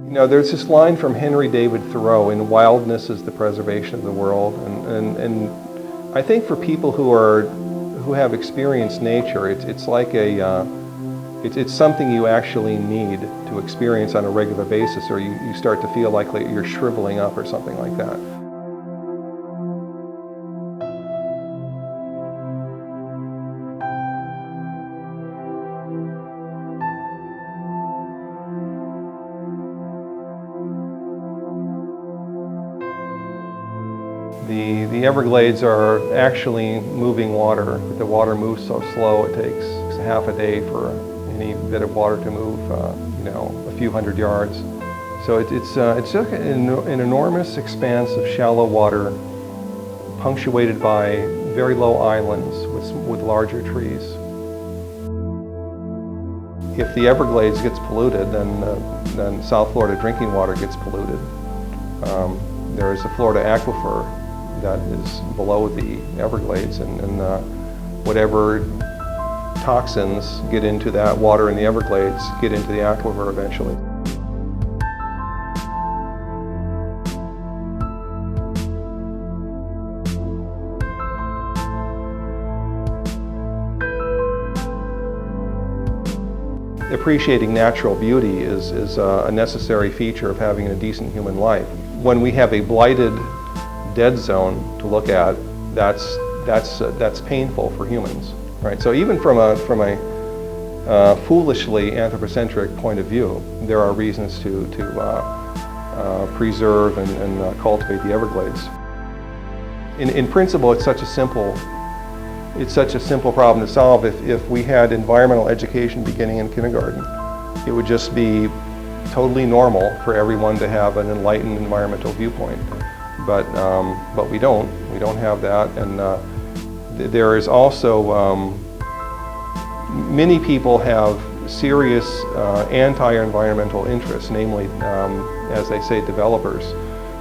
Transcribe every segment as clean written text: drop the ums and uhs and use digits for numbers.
You know, there's this line from Henry David Thoreau, "In wildness is the preservation of the world," and I think for people who have experienced nature, it's like it's something you actually need to experience on a regular basis, or you start to feel like you're shriveling up or something like that. The Everglades are actually moving water, but the water moves so slow it takes half a day for any bit of water to move, you know, a few hundred yards. So it's just an enormous expanse of shallow water, punctuated by very low islands with larger trees. If the Everglades gets polluted, then South Florida drinking water gets polluted. There is a Florida aquifer that is below the Everglades, and whatever toxins get into that water in the Everglades get into the aquifer eventually. Appreciating natural beauty is a necessary feature of having a decent human life. When we have a blighted dead zone to look at, that's painful for humans, right? So even from a foolishly anthropocentric point of view, there are reasons to preserve and cultivate the Everglades. In principle, it's such a simple problem to solve. If we had environmental education beginning in kindergarten, it would just be totally normal for everyone to have an enlightened environmental viewpoint. But we don't have that, and there is also many people have serious anti-environmental interests, namely, as they say, developers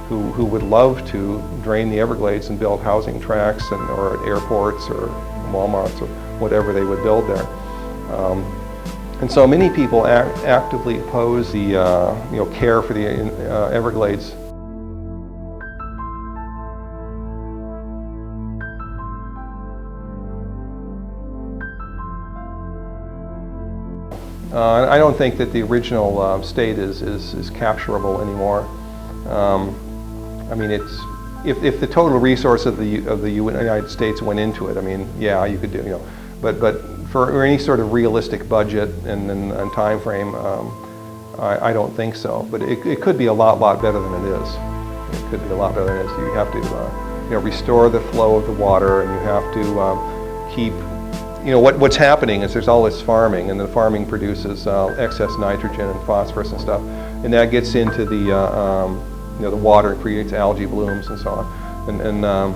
who would love to drain the Everglades and build housing tracts or at airports or Walmarts or whatever they would build there. And so many people actively oppose the care for the Everglades. I don't think that the original state is capturable anymore. I mean, if the total resource of the United States went into it, I mean, yeah, you could do, you know, but for any sort of realistic budget and time frame, I don't think so. But it could be a lot better than it is. It could be a lot better than it is. You have to, restore the flow of the water, and you have to keep. What's happening is there's all this farming, and the farming produces excess nitrogen and phosphorus and stuff, and that gets into the water and creates algae blooms and so on.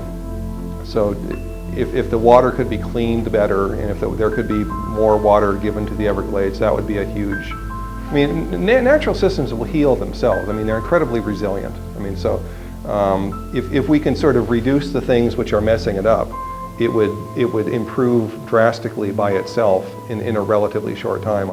So if the water could be cleaned better, and if there could be more water given to the Everglades, that would be a huge. I mean, natural systems will heal themselves. I mean, they're incredibly resilient. I mean, so if we can sort of reduce the things which are messing it up, it would improve drastically by itself in a relatively short time.